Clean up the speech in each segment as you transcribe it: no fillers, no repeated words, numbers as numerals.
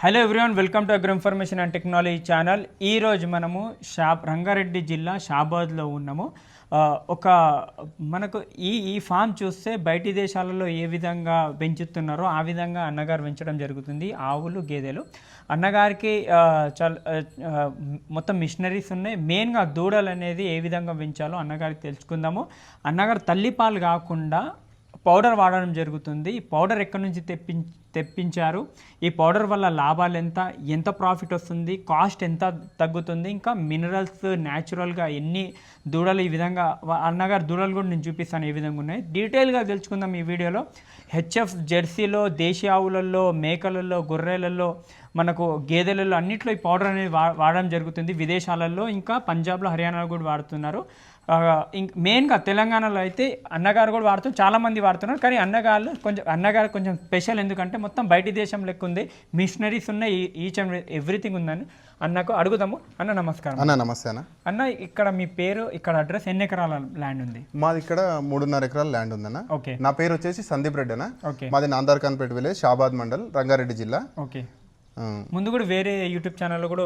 Hello everyone, welcome to agro information and technology channel. ఈరోజు మనము రంగారెడ్డి జిల్లా షాబాద్లో ఉన్నాము. మనకు ఈ ఫామ్ చూస్తే బయటి దేశాలలో ఏ విధంగా పెంచుతున్నారో ఆ విధంగా అన్నగారు పెంచడం జరుగుతుంది. ఆవులు, గేదెలు. అన్నగారికి మొత్తం మిషనరీస్ ఉన్నాయి. మెయిన్గా దూడలు అనేది ఏ విధంగా పెంచాలో అన్నగారికి తెలుసుకుందాము. అన్నగారు తల్లిపాలు కాకుండా పౌడర్ వాడడం జరుగుతుంది. ఈ పౌడర్ ఎక్కడి నుంచి తెప్పించారు, ఈ పౌడర్ వల్ల లాభాలు ఎంత ప్రాఫిట్ వస్తుంది, కాస్ట్ ఎంత తగ్గుతుంది, ఇంకా మినరల్స్ న్యాచురల్గా ఎన్ని దూడలు, ఈ విధంగా అన్నగారు దూడలు కూడా నేను చూపిస్తాను ఏ విధంగా ఉన్నాయి. డీటెయిల్గా తెలుసుకుందాం ఈ వీడియోలో. హెచ్ఎఫ్ జెర్సీలో, దేశీ ఆవులలో, మేకలలో, గొర్రెలలో, మనకు గేదెలలో అన్నిట్లో ఈ పౌడర్ అనేది వాడడం జరుగుతుంది. విదేశాలలో ఇంకా పంజాబ్లో, హర్యానాలో కూడా వాడుతున్నారు. మెయిన్గా తెలంగాణలో అయితే అన్నగారు కూడా వాడుతున్నారు, చాలామంది వాడుతున్నారు. కానీ అన్నగారు కొంచెం స్పెషల్, ఎందుకంటే మొత్తం బయటి దేశం లెక్క ఉంది. మిషనరీస్ ఉన్నాయి, ఈచ్ అండ్ ఎవ్రీథింగ్ ఉందని అన్నకు అడుగుదాము. అన్న నమస్కారం. అన్న నమస్తే అన్న. అన్న, ఇక్కడ మీ పేరు, ఇక్కడ అడ్రస్, ఎన్ని ఎకరాల ల్యాండ్ ఉంది? మాది ఇక్కడ 3.5 ఎకరాల ల్యాండ్ ఉందన్న. ఓకే. నా పేరు వచ్చేసి సందీప్ రెడ్డి అన్న. ఓకే. మాది నాందార్ఖాన్పేట విలేజ్, షాబాద్ మండల్, రంగారెడ్డి జిల్లా. ఓకే. ముందు కూడా వేరే యూట్యూబ్ ఛానల్ కూడా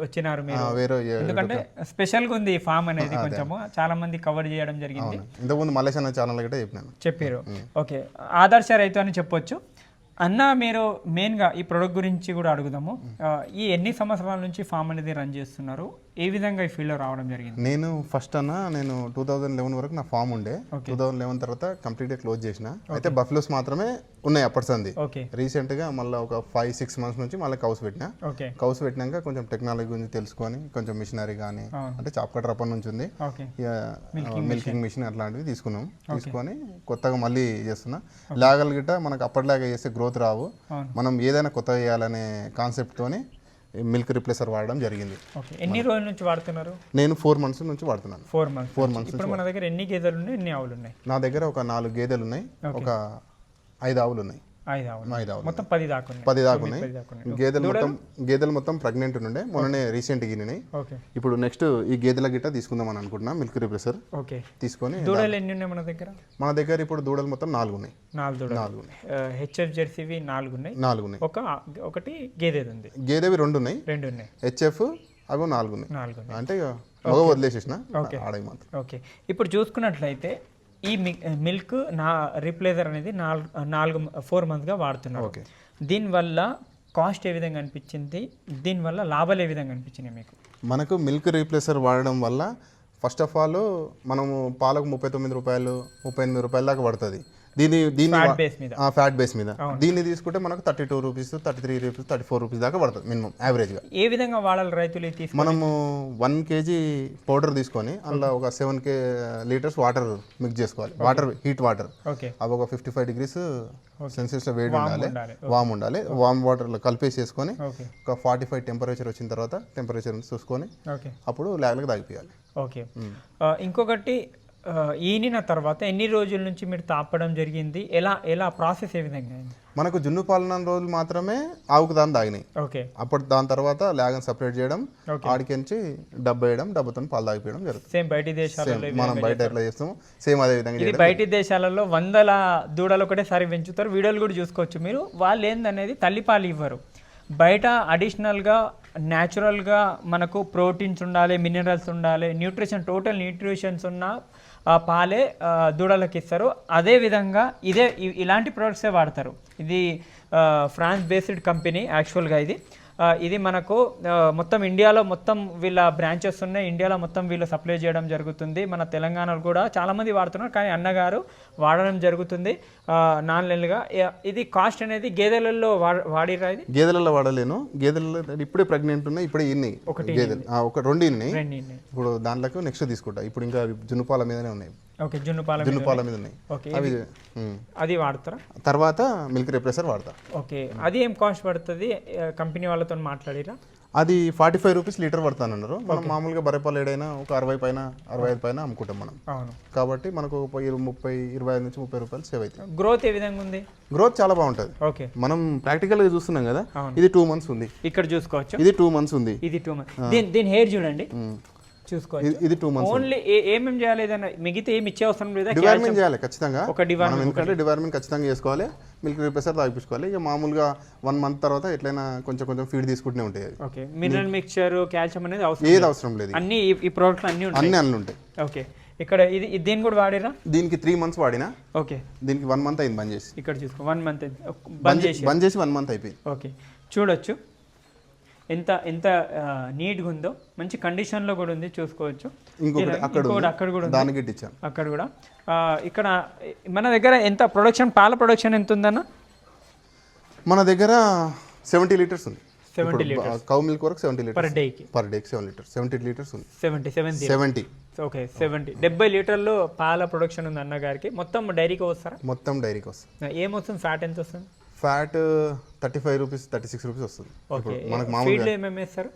వచ్చినారు మీరు, ఎందుకంటే స్పెషల్ గా ఉంది ఈ ఫామ్ అనేది, కొంచెము చాలా మంది కవర్ చేయడం జరిగింది. ఇంతకుముందు మలేషియా ఛానల్ కూడా చెప్పారు. ఓకే, ఆదర్శ రైతు అని చెప్పొచ్చు. అన్న, మీరు మెయిన్గా ఈ ప్రొడక్ట్ గురించి కూడా అడుగుదాము. ఈ ఎన్ని సంవత్సరాల నుంచి ఫామ్ అనేది రన్ చేస్తున్నారు, ఏ విధంగా ఈ ఫీల్డ్లో రావడం జరిగింది? నేను 2011 వరకు నా ఫామ్ ఉండే. 2011 తర్వాత కంప్లీట్గా క్లోజ్ చేసిన. అయితే బఫ్లోస్ మాత్రమే ఉన్నాయి అప్పటిసంది. ఓకే. రీసెంట్గా మళ్ళీ ఒక 5-6 మంత్స్ నుంచి మళ్ళీ కౌస్ పెట్టినా. ఓకే. కౌస్ పెట్టినాక కొంచెం టెక్నాలజీ గురించి తెలుసుకొని, కొంచెం మిషనరీ కానీ, అంటే చాప్ కటర్ అప్పటి నుంచి ఉంది, మిల్కింగ్ మిషన్ అట్లాంటివి తీసుకొని కొత్తగా మళ్ళీ చేస్తున్నా. లాగల్ గిట్ట మనకు అప్పటిలాగా చేస్తే గ్రోత్ రావు, మనం ఏదైనా కొత్తగా చేయాలనే కాన్సెప్ట్ తోని మిల్క్ రిప్లేసర్ వాడడం జరిగింది. ఎన్ని రోజుల నుంచి వాడుతున్నారు? నేను 4 మంత్స్ నుంచి వాడుతున్నాను. 4 మంత్స్. ఇప్పుడు మన దగ్గర ఎన్ని గేదెలు ఉన్నాయి, ఎన్ని ఆవులు ఉన్నాయి? నా దగ్గర ఒక 4 గేదెలు ఉన్నాయి, ఒక 5 ఆవులు ఉన్నాయి. 5 ఆవులు, మొత్తం 10 దాకా ఉన్నాయి. గేదెలు మొత్తం ప్రెగ్నెంట్ ఉండే, మొన్ననే రీసెంట్ గినాయి. ఇప్పుడు నెక్స్ట్ ఈ గేదెల గిట్ట తీసుకుందాం అని అనుకుంటున్నా, మిల్క్ రిప్లేసర్ తీసుకొని. దూడలు ఎన్ని ఉన్నాయి మన దగ్గర? మన దగ్గర ఇప్పుడు దూడలు మొత్తం 4 ఉన్నాయి. 4 హెచ్ఎఫ్ జెర్సీవి 4 ఉన్నాయి. ఒకటి గేదెది ఉంది. గేదెవి 2 ఉన్నాయి. హెచ్ఎఫ్ అవి 4 ఉన్నాయి. అంటే మగ వదిలేసేసిన ఆడవి మాత్రం. ఓకే. ఇప్పుడు చూసుకున్నట్లయితే ఈ మిల్క్ రిప్లేసర్ అనేది 4 మంత్స్గా వాడుతున్నారు. దీనివల్ల కాస్ట్ ఏ విధంగా అనిపించింది, దీనివల్ల లాభాలు ఏ విధంగా అనిపించినాయి మీకు? మనకు మిల్క్ రీప్లేసర్ వాడడం వల్ల ఫస్ట్ ఆఫ్ ఆల్ మనము పాలకు 39 రూపాయలు, 38 రూపాయల దాకా పడుతుంది. దీన్ని ఫ్యాట్ బేస్ మీద దీన్ని తీసుకుంటే మనకు 32 రూపీస్, 33 రూపీస్, 34 రూపీస్ దాకా పడుతుంది మినిమం యావరేజ్ గా. ఏ విధంగా వాడాలి రైతులు? మనము 1 kg పౌడర్ తీసుకొని అందులో ఒక 7 లీటర్స్ వాటర్ మిక్స్ చేసుకోవాలి. హీట్ వాటర్ అవి ఒక 55 degrees సెల్సియస్ లో వేడి ఉండాలి. వామ్ వాటర్ లో కలిపేసేసుకొని ఒక 45 టెంపరేచర్ వచ్చిన తర్వాత టెంపరేచర్ చూసుకొని అప్పుడు లాగలకు తాగిపోయాలి. ఓకే. ఇంకొకటి, ఈనిన తర్వాత ఎన్ని రోజుల నుంచి మీరు తాపడం జరిగింది, ఎలా ప్రాసెస్ ఏ విధంగా? మనకు జున్ను పాలన రోజులు మాత్రమే ఆవుకు దాన్ని తాగినాయి. ఓకే. అప్పుడు దాని తర్వాత లాగన్ సపరేట్ చేయడం, ఆడికించి డబ్బు వేయడం, డబ్బుతో పాలు తాగిపోయడం జరుగుతుంది. సేమ్ బయట దేశాలలో మనం బయట ఎట్లా చేస్తాము సేమ్ అదే విధంగా. ఇది బయట దేశాలలో 100 దూడలు ఒకటేసారి పెంచుతారు, వీడియోలు కూడా చూసుకోవచ్చు మీరు. వాళ్ళు ఏందనేది తల్లిపాలు ఇవ్వరు, బయట అడిషనల్గా న్యాచురల్గా మనకు ప్రోటీన్స్ ఉండాలి, మినరల్స్ ఉండాలి, టోటల్ న్యూట్రిషన్స్ ఉన్న పాలే దూడలకు ఇస్తారు. అదేవిధంగా ఇలాంటి ప్రోడక్ట్సే వాడతారు. ఇది ఫ్రాన్స్ బేస్డ్ కంపెనీ యాక్చువల్గా. ఇది మనకు మొత్తం ఇండియాలో మొత్తం వీళ్ళ బ్రాంచెస్ ఉన్నాయి, ఇండియాలో మొత్తం వీళ్ళు సప్లై చేయడం జరుగుతుంది. మన తెలంగాణలో కూడా చాలామంది వాడుతున్నారు, కానీ అన్నగారు వాడడం జరుగుతుంది 4 నెలలుగా. ఇది కాస్ట్ అనేది గేదెలలో వాడిరా? ఇది గేదెలలో వాడలేను, గేదెలలో ఇప్పుడే ప్రెగ్నెంట్ ఉన్నాయి, ఇప్పుడే ఇన్ని గేదెలు, ఒక 2 ఇన్ని. ఇప్పుడు దాంట్లో నెక్స్ట్ తీసుకుంటా. ఇప్పుడు ఇంకా జున్నుపాల మీదనే ఉన్నాయి. ఓకే. జున్నుపాల మీద ఉన్నాయి. అది వాడతారా? తర్వాత మిల్క్ రిప్లేసర్ వాడతా. ఓకే. అది ఏం కాస్ట్ పడుతుంది? కంపెనీ వాళ్ళతో మాట్లాడిరా? అది 45 రూపీస్ లీటర్ పడతానన్నారు. మనం మామూలుగా బర్రెపాలు ఏడైనా ఒక 60 పైన 65 పైన అమ్ముకుంటాం మనం. అవును. కాబట్టి మనకు 25 నుంచి 30 రూపాయలు సేవ్ అవుతుంది. గ్రోత్ ఏ విధంగా ఉంది? గ్రోత్ చాలా బాగుంటుంది. ఓకే. మనం ప్రాక్టికల్ గా చూస్తున్నాం కదా, ఇది 2 మంత్స్ ఉంది. ఇక్కడ చూసుకోవచ్చు, ఇది 2 మంత్స్ ఉంది. ఇది 2 మంత్స్. దీని హెయిర్ చూడండి, చూసుకోవచ్చు. ఇది 2 months. ఓన్లీ ఏమేమి చేయాలి, ఏదైనా మిగతా ఏమి ఇచ్చే అవసరం లేదా? డివార్మింగ్ చేయాలి ఖచ్చితంగా. ఒక డివార్మింగ్, ఎందుకంటే డివార్మింగ్ ఖచ్చితంగా చేసుకోవాలి, మిల్క్ రిప్రెసర్ తాగిపించుకోవాలి. ఇక మామూలుగా 1 month తర్వాత ఎట్లయినా కొంచెం ఫీడ్ తీసుకుంటూనే ఉంటాయి. ఓకే, మినరల్ మిక్చర్, కాల్షియం అనేది ఏది అవసరం లేదు, అన్ని ఈ ప్రోడక్ట్లు అన్ని ఉంటాయి. ఓకే, ఇక్కడ ఇది దీన్ని కూడా వాడిరా? దీనికి 3 months వాడినా. ఓకే, దీనికి 1 month అయింది బంద్ చేసి. ఇక్కడ చూసుకో 1 month బంద్ చేసి 1 month అయిపోయింది. ఓకే, చూడొచ్చు ఎంత ఎంత నీట్గా ఉందో, మంచి కండిషన్లో కూడా ఉంది, చూసుకోవచ్చు. ఇంకొకటి అక్కడ కూడా దానికి ఇచ్చాను. అక్కడ కూడా ఇక్కడ మన దగ్గర ఎంత ప్రొడక్షన్, పాల ప్రొడక్షన్ ఎంత ఉందన్న? మన దగ్గర 70 liters ఉంది. 70 liters కౌ మిల్క్ వరకు 70 liters పర్ డేకి 7 liters, 70 liters ఉంది. 70. ఓకే, 70 లీటర్లు పాల ప్రొడక్షన్ ఉంది అన్నగారికి. మొత్తం డైరీకి వస్తారా? మొత్తం డైరీకి వస్తుంది. ఏమొస్తుంది, ఫ్యాట్ ఎంత వస్తుంది? ఫ్యాట్ 35 రూపీస్ 36 రూపీస్ వస్తుంది. మనకు మామూలుగా ఏమేమి వేస్తారు?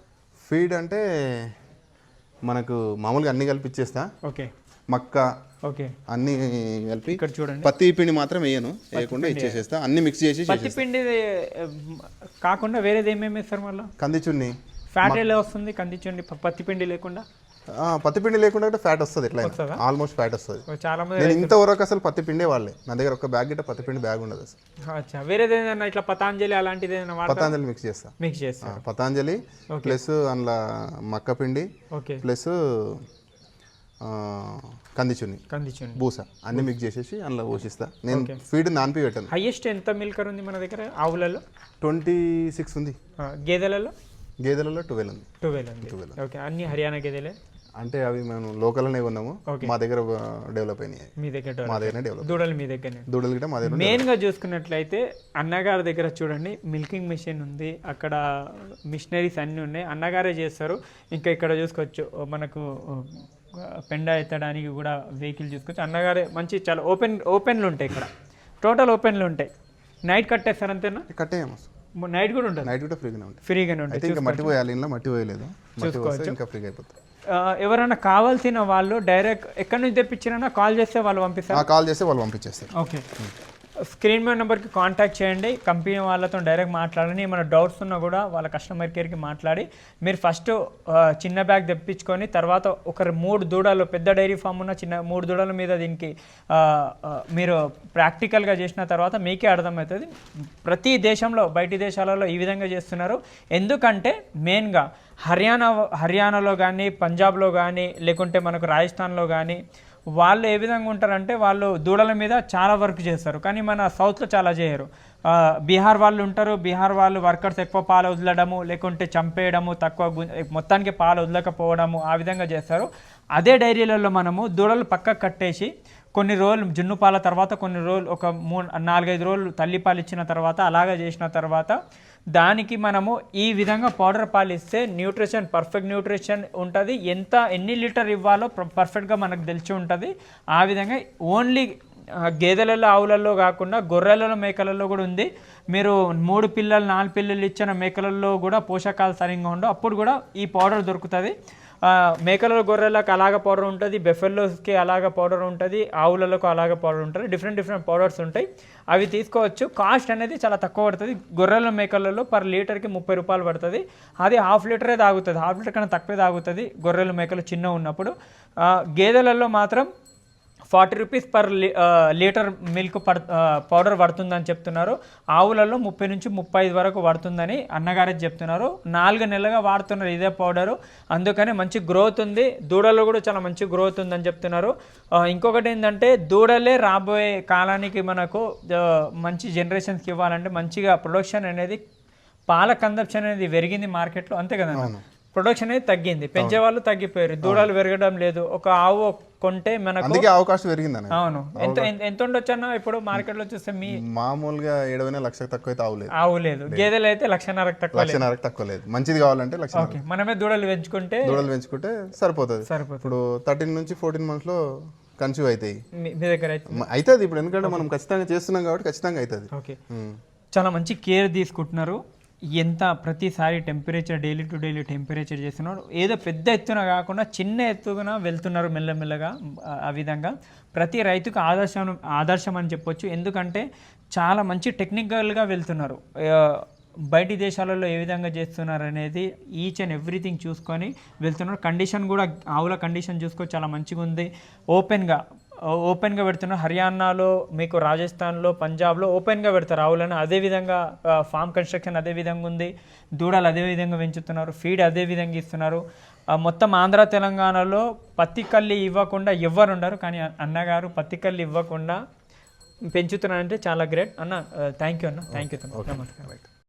ఫీడ్ అంటే మనకు మామూలుగా అన్ని కలిపి ఇచ్చేస్తా. ఓకే, మక్క, ఓకే, అన్ని కలిపి. ఇక్కడ చూడండి, పత్తి పిండి మాత్రం వేయను, వేయకుండా ఇచ్చేసేస్తా, అన్ని మిక్స్ చేసి. పత్తి పిండి కాకుండా వేరేది ఏమేమి వేస్తారు మళ్ళీ? కందిచున్ని. ఫ్యాట్ ఎలా వస్తుంది కందిచున్ని పత్తి పిండి లేకుండా? పత్తి పిండి లేకుండా ఫ్యాట్ వస్తుంది, ఎట్లా ఆల్మోస్ట్ ఫ్యాట్ వస్తుంది. చాలా మంది నేను ఇంతవరకు అసలు పత్తి పిండే వాళ్ళే, నా దగ్గర ఒక బ్యాగ్ గిట్ట పత్తి పిండి బ్యాగ్ ఉండదు అసలు. వేరేది ఏదైనా ఇట్లా పతాంజలి అలాంటిది ఏదైనా? పతాంజలి మిక్స్ చేస్తా. పతాంజలి ప్లస్ అందులో మక్క పిండి ప్లస్ కందిచున్ని బూస అన్ని మిక్స్ చేసేసి అందులో పోషిస్తా. నేను ఫీడ్ నాన్పి పెట్టాను. హైయెస్ట్ ఎంత మిల్కర్ ఉంది మన దగ్గర? ఆవులలో 26 ఉంది. గేదెలలో 12 ఉంది. 12. ఓకే, అన్ని హర్యానా గేదెలే అంటే అవి మేము లోకల్లోనే ఉన్నాము, మా దగ్గర డెవలప్ అయినాయి. మీ దగ్గర మా దగ్గర డెవలప్. దూడలు మీ దగ్గర? దూడలు గిట్ట మా దగ్గర. మెయిన్గా చూసుకున్నట్లయితే అన్నగారి దగ్గర చూడండి, మిల్కింగ్ మిషన్ ఉంది, అక్కడ మిషనరీస్ అన్నీ ఉన్నాయి, అన్నగారే చేస్తారు. ఇంకా ఇక్కడ చూసుకోవచ్చు మనకు పెండ ఎత్తడానికి కూడా వెహికల్ చూసుకోవచ్చు. అన్నగారే మంచి చాలా ఓపెన్లు ఉంటాయి ఇక్కడ, టోటల్ ఓపెన్లు ఉంటాయి. నైట్ కట్టేస్తారు అంతేనా? కట్టేయము. నైట్ కూడా ఉంటుంది? నైట్ కూడా ఫ్రీగానే ఉంటుంది. ఫ్రీగానే ఉంటుంది. ఇంకా మట్టి పోయాలి, ఇంట్లో మట్టి పోయలేదు, చూసుకోవచ్చు. ఇంకా ఫ్రీగా అయిపోతుంది. ఎవరైనా కావాల్సిన వాళ్ళు డైరెక్ట్ ఎక్కడి నుంచి తెప్పించినా కాల్ చేస్తే వాళ్ళు పంపిస్తారు? కాల్ చేస్తే వాళ్ళు పంపించేస్తారు. ఓకే, స్క్రీన్ మీద నెంబర్కి కాంటాక్ట్ చేయండి, కంపెనీ వాళ్ళతో డైరెక్ట్ మాట్లాడండి. ఏమైనా డౌట్స్ ఉన్నా కూడా వాళ్ళ కస్టమర్ కేర్కి మాట్లాడి మీరు ఫస్ట్ చిన్న బ్యాగ్ తెప్పించుకొని తర్వాత ఒక 3 దూడలు, పెద్ద డైరీ ఫామ్ ఉన్న చిన్న 3 దూడల మీద దీనికి మీరు ప్రాక్టికల్గా చేసిన తర్వాత మీకే అర్థమవుతుంది. ప్రతి దేశంలో, బయటి దేశాలలో ఈ విధంగా చేస్తున్నారు. ఎందుకంటే మెయిన్గా హర్యానాలో కానీ, పంజాబ్లో కానీ, లేకుంటే మనకు రాజస్థాన్లో కానీ వాళ్ళు ఏ విధంగా ఉంటారంటే వాళ్ళు దూడల మీద చాలా వర్క్ చేస్తారు, కానీ మన సౌత్లో చాలా చేయరు. బీహార్ వాళ్ళు ఉంటారు, బీహార్ వాళ్ళు వర్కర్స్ ఎక్కువ పాలు వదలడము, లేకుంటే చంపేయడము, మొత్తానికి పాలు వదలకపోవడము, ఆ విధంగా చేస్తారు. అదే డైరీలలో మనము దూడలు పక్కకు కట్టేసి కొన్ని రోజులు జున్ను పాల తర్వాత కొన్ని రోజులు ఒక 4-5 రోజులు తల్లిపాలు ఇచ్చిన తర్వాత అలాగే చేసిన తర్వాత దానికి మనము ఈ విధంగా పౌడర్ పాలు ఇస్తే న్యూట్రిషన్, పర్ఫెక్ట్ న్యూట్రిషన్ ఉంటుంది. ఎన్ని లీటర్ ఇవ్వాలో పర్ఫెక్ట్గా మనకు తెలిసి ఉంటుంది. ఆ విధంగా ఓన్లీ గేదెలలో, ఆవులలో కాకుండా గొర్రెలలో, మేకలలో కూడా ఉంది. మీరు 3 పిల్లలు 4 పిల్లలు ఇచ్చిన మేకలలో కూడా పోషకాలు సరిగ్గా ఉండవు, అప్పుడు కూడా ఈ పౌడర్ దొరుకుతుంది. మేకలలో, గొర్రెలకు అలాగ పౌడర్ ఉంటుంది, బెఫెల్లోస్కి అలాగ పౌడర్ ఉంటుంది, ఆవులకు అలాగ పౌడర్ ఉంటుంది. డిఫరెంట్ పౌడర్స్ ఉంటాయి, అవి తీసుకోవచ్చు. కాస్ట్ అనేది చాలా తక్కువ పడుతుంది. గొర్రెల, మేకలలో పర్ లీటర్కి 30 రూపాయలు పడుతుంది. అది ½ లీటరే తాగుతుంది, ½ లీటర్ కన్నా తక్కువే తాగుతుంది గొర్రెలు, మేకలు చిన్న ఉన్నప్పుడు. గేదెలలో మాత్రం 40 rupees per litre milk powder పడుతుందని చెప్తున్నారు. ఆవులలో 30 నుంచి 35 వరకు పడుతుందని అన్నగారే చెప్తున్నారు. 4 నెలలుగా వాడుతున్నారు ఇదే పౌడరు, అందుకని మంచి గ్రోత్ ఉంది. దూడల్లో కూడా చాలా మంచి గ్రోత్ ఉందని చెప్తున్నారు. ఇంకొకటి ఏంటంటే దూడలే రాబోయే కాలానికి మనకు మంచి జనరేషన్స్కి ఇవ్వాలంటే మంచిగా ప్రొడక్షన్ అనేది, పాల కన్సంప్షన్ అనేది పెరిగింది మార్కెట్లో, అంతే కదా. ప్రొడక్షన్ అనేది తగ్గింది, పెంచే వాళ్ళు తగ్గిపోయారు, దూడలు పెరగడం లేదు. ఒక ఆవు కొంటే మనకు అవకాశం పెరిగింది. అవును, ఎంత ఉండొచ్చు అన్న ఇప్పుడు మార్కెట్ లో చూస్తే? మీ మామూలుగా 7,00,000 తక్కువ అయితే ఆవు లేదు, గేదెలు అయితే 1,50,000 తక్కువ లేదు. మంచిది కావాలంటే 1,00,000. మనమే దూడలు పెంచుకుంటే సరిపోతుంది. 13 నుంచి 14 months లో కన్సీవ్ అవుతాయి. మీ దగ్గర అవుతుంది ఇప్పుడు, ఎందుకంటే మనం ఖచ్చితంగా చేస్తున్నాం కాబట్టి ఖచ్చితంగా అవుతుంది. ఓకే, చాలా మంచి కేర్ తీసుకుంటున్నారు. ఎంత ప్రతిసారి temperature daily to daily temperature చేస్తున్నారు. ఏదో పెద్ద ఎత్తున కాకుండా చిన్న ఎత్తున వెళ్తున్నారు మెల్లమెల్లగా. ఆ విధంగా ప్రతి రైతుకు ఆదర్శం అని చెప్పొచ్చు. ఎందుకంటే చాలా మంచి టెక్నికల్గా వెళ్తున్నారు. బయటి దేశాలలో ఏ విధంగా చేస్తున్నారు అనేది ఈచ్ అండ్ ఎవ్రీథింగ్ చూసుకొని వెళ్తున్నారు. కండిషన్ కూడా ఆవుల కండిషన్ చూసుకో చాలా మంచిగా ఉంది. ఓపెన్గా పెడుతున్నారు. హర్యానాలో మీకు, రాజస్థాన్లో, పంజాబ్లో ఓపెన్గా పెడతారు ఆవులను. అదేవిధంగా ఫామ్ కన్స్ట్రక్షన్ అదే విధంగా ఉంది. దూడలు అదే విధంగా పెంచుతున్నారు. ఫీడ్ అదే విధంగా ఇస్తున్నారు. మొత్తం ఆంధ్ర తెలంగాణలో పత్తి కల్లి ఇవ్వకుండా ఎవ్వరు ఉండరు. కానీ అన్నగారు పత్తి కల్లి ఇవ్వకుండా పెంచుతున్నారంటే చాలా గ్రేట్ అన్న. థ్యాంక్ యూ అన్న. Thank you. నమస్కారం.